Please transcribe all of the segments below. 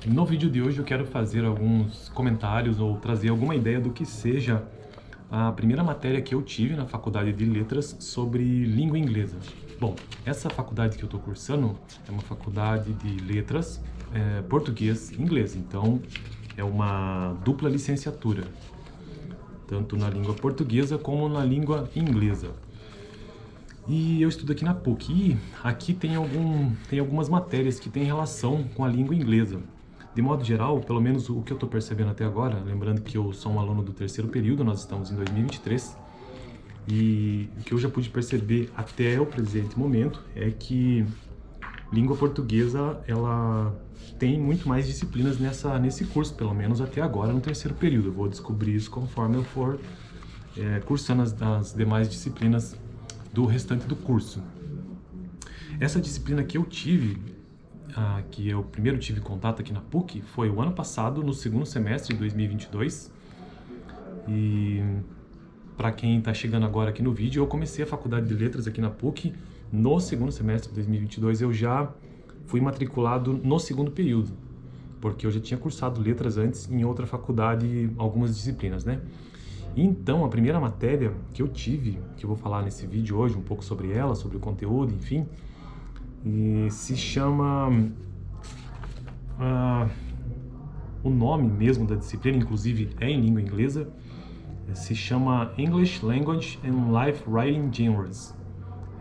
No vídeo de hoje eu quero fazer alguns comentários ou trazer alguma ideia do que seja a primeira matéria que eu tive na faculdade de letras sobre língua inglesa. Bom, essa faculdade que eu estou cursando é uma faculdade de letras, português e inglês, então é uma dupla licenciatura, tanto na língua portuguesa como na língua inglesa. E eu estudo aqui na PUC, e aqui tem algumas matérias que têm relação com a língua inglesa. De modo geral, pelo menos o que eu estou percebendo até agora, lembrando que eu sou um aluno do terceiro período, nós estamos em 2023, e o que eu já pude perceber até o presente momento é que língua portuguesa, ela tem muito mais disciplinas nesse curso, pelo menos até agora no terceiro período. Eu vou descobrir isso conforme eu for cursando as demais disciplinas do restante do curso. Essa disciplina que eu tive, que eu primeiro tive contato aqui na PUC, foi o ano passado, no segundo semestre de 2022. E para quem está chegando agora aqui no vídeo, eu comecei a faculdade de letras aqui na PUC no segundo semestre de 2022. Eu já fui matriculado no segundo período, porque eu já tinha cursado letras antes em outra faculdade, algumas disciplinas, né? Então, a primeira matéria que eu tive, que eu vou falar nesse vídeo hoje, um pouco sobre ela, sobre o conteúdo, enfim, se chama... o nome mesmo da disciplina, inclusive, é em língua inglesa, se chama English Language and Life Writing Genres.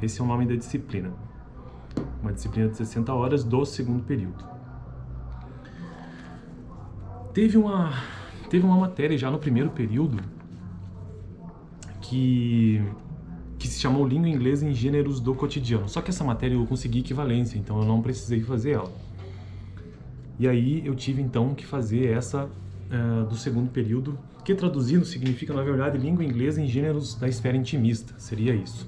Esse é o nome da disciplina. Uma disciplina de 60 horas do segundo período. Teve uma matéria já no primeiro período que se chamou Língua Inglesa em Gêneros do Cotidiano. Só que essa matéria eu consegui equivalência, então eu não precisei fazer ela. E aí eu tive então que fazer essa do segundo período, que traduzindo significa, na verdade, Língua Inglesa em Gêneros da Esfera Intimista, seria isso.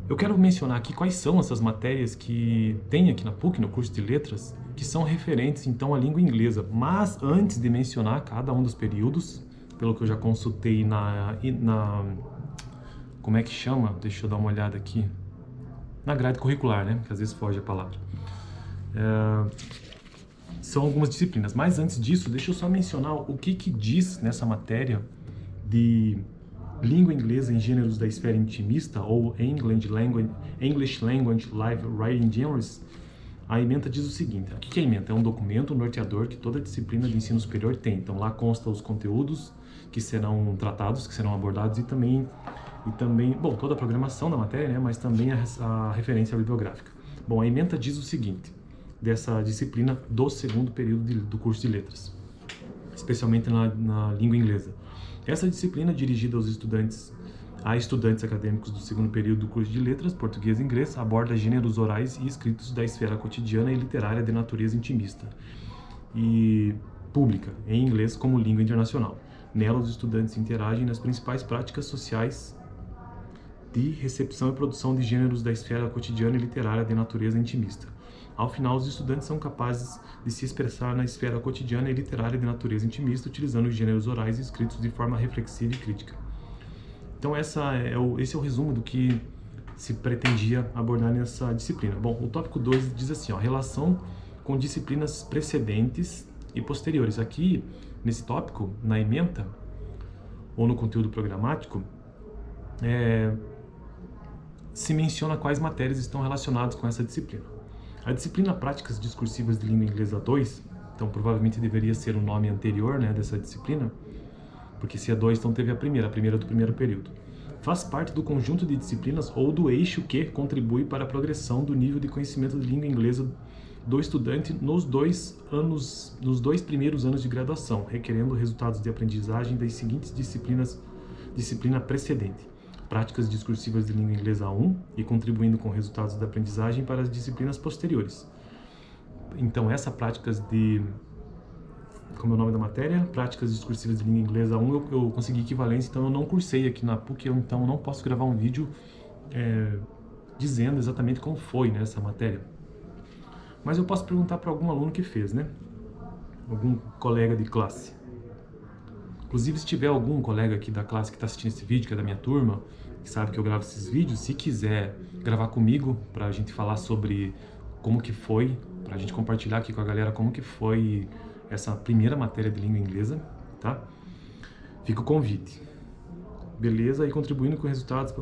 Eu quero mencionar aqui quais são essas matérias que tem aqui na PUC, no curso de letras, que são referentes então à língua inglesa. Mas antes de mencionar cada um dos períodos, pelo que eu já consultei como é que chama? Deixa eu dar uma olhada aqui. Na grade curricular, né? Que às vezes foge a palavra. São algumas disciplinas. Mas antes disso, deixa eu só mencionar o que diz nessa matéria de língua inglesa em gêneros da esfera intimista, ou English Language Live Writing Genres. A ementa diz o seguinte: o que é a ementa? É um documento norteador que toda disciplina de ensino superior tem. Então lá consta os conteúdos que serão tratados, que serão abordados e também, bom, toda a programação da matéria, né, mas também a referência bibliográfica. Bom, a ementa diz o seguinte, dessa disciplina do segundo período do curso de letras, especialmente na língua inglesa. Essa disciplina, dirigida a estudantes acadêmicos do segundo período do curso de letras, português e inglês, aborda gêneros orais e escritos da esfera cotidiana e literária de natureza intimista e pública, em inglês como língua internacional. Nela, os estudantes interagem nas principais práticas sociais de recepção e produção de gêneros da esfera cotidiana e literária de natureza intimista. Ao final, os estudantes são capazes de se expressar na esfera cotidiana e literária de natureza intimista, utilizando os gêneros orais e escritos de forma reflexiva e crítica. Então, esse é o resumo do que se pretendia abordar nessa disciplina. Bom, o tópico 2 diz assim, relação com disciplinas precedentes e posteriores. Aqui, nesse tópico, na ementa, ou no conteúdo programático, se menciona quais matérias estão relacionadas com essa disciplina. A disciplina Práticas Discursivas de Língua Inglesa 2, então provavelmente deveria ser o nome anterior, né, dessa disciplina, porque se é 2, então teve a primeira do primeiro período. Faz parte do conjunto de disciplinas ou do eixo que contribui para a progressão do nível de conhecimento de língua inglesa do estudante nos dois primeiros anos de graduação, requerendo resultados de aprendizagem das seguintes disciplina precedente. Práticas discursivas de língua inglesa 1 e contribuindo com resultados da aprendizagem para as disciplinas posteriores. Então, essa práticas como é o nome da matéria? Práticas discursivas de língua inglesa 1, eu consegui equivalência, então eu não cursei aqui na PUC, então não posso gravar um vídeo dizendo exatamente como foi, né, essa matéria. Mas eu posso perguntar para algum aluno que fez, né? Algum colega de classe. Inclusive, se tiver algum colega aqui da classe que está assistindo esse vídeo, que é da minha turma, que sabe que eu gravo esses vídeos, se quiser gravar comigo para a gente falar sobre como que foi, para a gente compartilhar aqui com a galera como que foi essa primeira matéria de língua inglesa, tá? Fica o convite. Beleza? E contribuindo com resultados,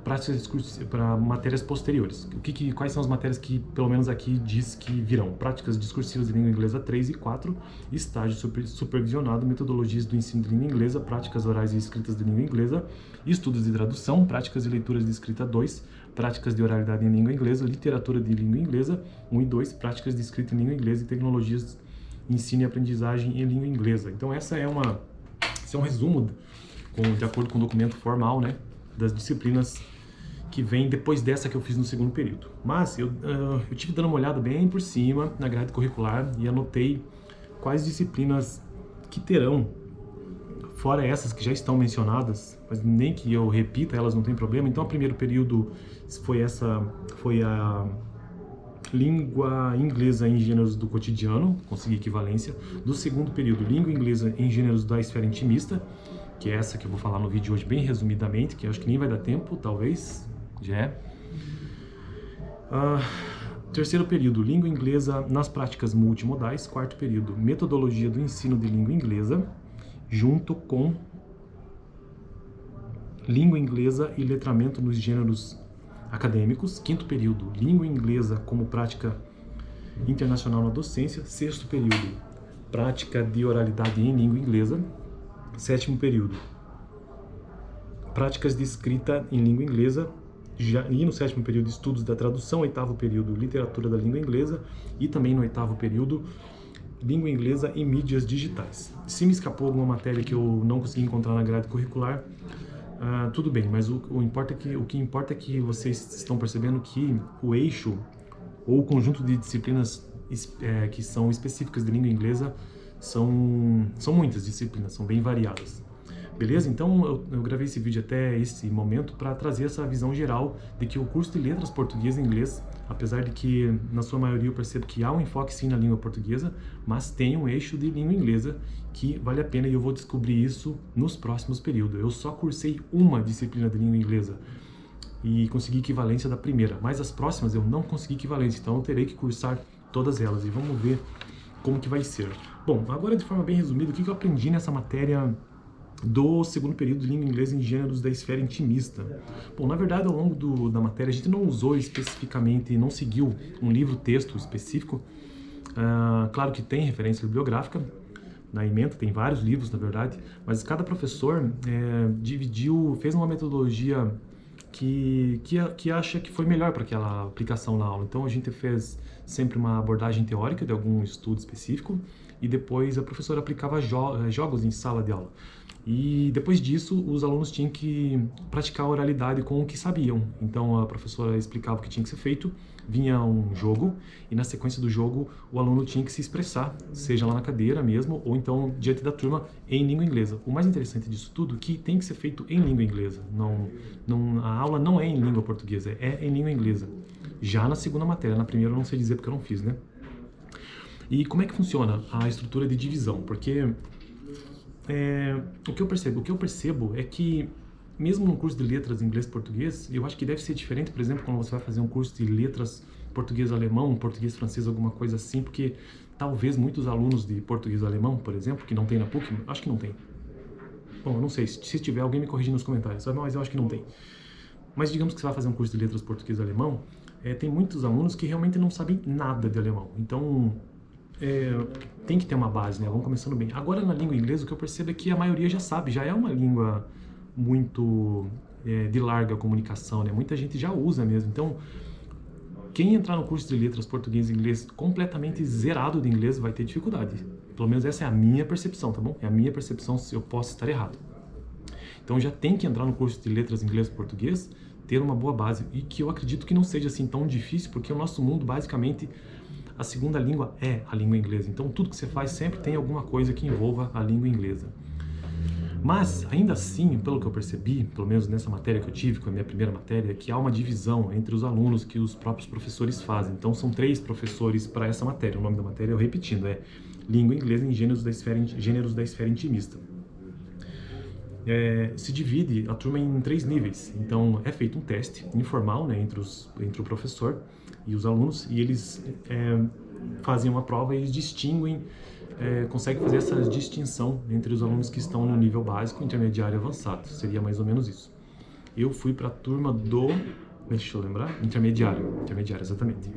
práticas para matérias posteriores. Quais são as matérias que, pelo menos aqui, diz que virão? Práticas discursivas de língua inglesa 3 e 4, estágio supervisionado, metodologias do ensino de língua inglesa, práticas orais e escritas de língua inglesa, estudos de tradução, práticas e leituras de escrita 2, práticas de oralidade em língua inglesa, literatura de língua inglesa 1 e 2, práticas de escrita em língua inglesa e tecnologias de ensino e aprendizagem em língua inglesa. Então esse é um resumo, de acordo com o documento formal, né, das disciplinas que vem depois dessa que eu fiz no segundo período. Mas eu tive dando uma olhada bem por cima na grade curricular e anotei quais disciplinas que terão, fora essas que já estão mencionadas, mas nem que eu repita, elas não tem problema. Então, o primeiro período foi a língua inglesa em gêneros do cotidiano, consegui equivalência. Do segundo período, língua inglesa em gêneros da esfera intimista, que é essa que eu vou falar no vídeo hoje bem resumidamente, que eu acho que nem vai dar tempo, talvez, já é. Terceiro período, língua inglesa nas práticas multimodais. Quarto período, metodologia do ensino de língua inglesa, junto com língua inglesa e letramento nos gêneros acadêmicos. Quinto período, língua inglesa como prática internacional na docência. Sexto período, prática de oralidade em língua inglesa. Sétimo período, práticas de escrita em língua inglesa. E no sétimo período, estudos da tradução. Oitavo período, literatura da língua inglesa. E também no oitavo período, língua inglesa e mídias digitais. Se me escapou alguma matéria que eu não consegui encontrar na grade curricular, tudo bem, mas o que importa é que vocês estão percebendo que o eixo ou o conjunto de disciplinas que são específicas de língua inglesa são muitas disciplinas, são bem variadas. Beleza? Então eu gravei esse vídeo até esse momento para trazer essa visão geral de que o curso de letras português e inglês, apesar de que na sua maioria eu percebo que há um enfoque sim na língua portuguesa, mas tem um eixo de língua inglesa que vale a pena, e eu vou descobrir isso nos próximos períodos. Eu só cursei uma disciplina de língua inglesa e consegui equivalência da primeira, mas as próximas eu não consegui equivalência, então eu terei que cursar todas elas e vamos ver como que vai ser. Bom, agora de forma bem resumida, o que eu aprendi nessa matéria do segundo período de língua inglesa em gêneros da esfera intimista? Bom, na verdade, ao longo da matéria, a gente não usou especificamente, não seguiu um livro-texto específico. Claro que tem referência bibliográfica na ementa, tem vários livros, na verdade, mas cada professor fez uma metodologia que acha que foi melhor para aquela aplicação na aula. Então, a gente fez sempre uma abordagem teórica de algum estudo específico e depois a professora aplicava jogos em sala de aula. E depois disso, os alunos tinham que praticar a oralidade com o que sabiam. Então, a professora explicava o que tinha que ser feito, vinha um jogo, e na sequência do jogo, o aluno tinha que se expressar, seja lá na cadeira mesmo, ou então diante da turma, em língua inglesa. O mais interessante disso tudo é que tem que ser feito em língua inglesa. A aula não é em língua portuguesa, é em língua inglesa. Já na segunda matéria, na primeira eu não sei dizer porque eu não fiz, né? E como é que funciona a estrutura de divisão? Porque o que eu percebo é que mesmo no curso de letras inglês e português, eu acho que deve ser diferente, por exemplo, quando você vai fazer um curso de letras português-alemão, português-francês, alguma coisa assim, porque talvez muitos alunos de português-alemão, por exemplo, que não tem na PUC, acho que não tem. Bom, eu não sei, se tiver alguém me corrige nos comentários, mas eu acho que não tem. Mas digamos que você vai fazer um curso de letras português-alemão, tem muitos alunos que realmente não sabem nada de alemão, então tem que ter uma base, né? Vamos começando bem. Agora, na língua inglesa, o que eu percebo é que a maioria já sabe, já é uma língua muito de larga comunicação, né? Muita gente já usa mesmo. Então, quem entrar no curso de letras português e inglês completamente zerado de inglês vai ter dificuldade. Pelo menos essa é a minha percepção, tá bom? É a minha percepção, se eu posso estar errado. Então, já tem que entrar no curso de letras inglês e português, ter uma boa base, e que eu acredito que não seja assim tão difícil, porque o nosso mundo, basicamente, a segunda língua é a língua inglesa. Então, tudo que você faz sempre tem alguma coisa que envolva a língua inglesa. Mas, ainda assim, pelo que eu percebi, pelo menos nessa matéria que eu tive, com a minha primeira matéria, que há uma divisão entre os alunos que os próprios professores fazem. Então, são 3 professores para essa matéria. O nome da matéria, eu repetindo, é Língua Inglesa em Gêneros da Esfera Intimista. Se divide a turma em 3 níveis. Então, é feito um teste informal, né, entre o professor, e os alunos, e eles fazem uma prova e eles distinguem, conseguem fazer essa distinção entre os alunos que estão no nível básico, intermediário e avançado. Seria mais ou menos isso. Eu fui para a turma do, deixa eu lembrar, intermediário, exatamente.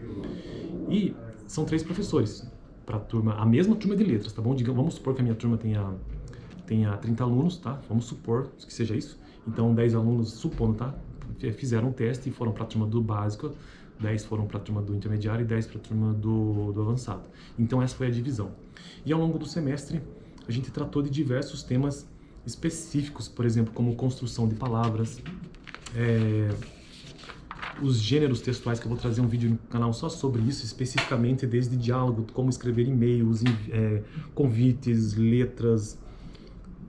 E são 3 professores para a turma, a mesma turma de letras, tá bom? Vamos supor que a minha turma tenha 30 alunos, tá? Vamos supor que seja isso. Então, 10 alunos, supondo, tá? Fizeram um teste e foram para a turma do básico, 10 foram para a turma do intermediário e 10 para a turma do avançado. Então, essa foi a divisão. E ao longo do semestre, a gente tratou de diversos temas específicos, por exemplo, como construção de palavras, os gêneros textuais, que eu vou trazer um vídeo no canal só sobre isso, especificamente desde diálogo, como escrever e-mails, convites, letras,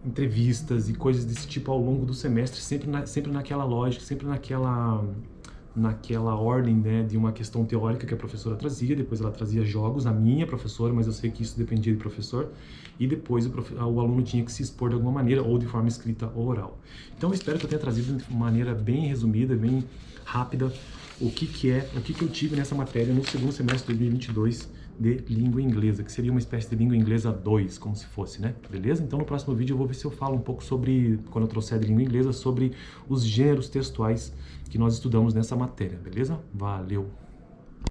entrevistas e coisas desse tipo ao longo do semestre, sempre naquela lógica, sempre naquela ordem, né, de uma questão teórica que a professora trazia, depois ela trazia jogos, a minha professora, mas eu sei que isso dependia do professor, e depois o aluno tinha que se expor de alguma maneira, ou de forma escrita ou oral. Então eu espero que eu tenha trazido de maneira bem resumida, bem rápida, o que eu tive nessa matéria no segundo semestre de 2022 de língua inglesa, que seria uma espécie de língua inglesa 2, como se fosse, né? Beleza? Então no próximo vídeo eu vou ver se eu falo um pouco sobre, quando eu trouxer de língua inglesa, sobre os gêneros textuais que nós estudamos nessa matéria, beleza? Valeu!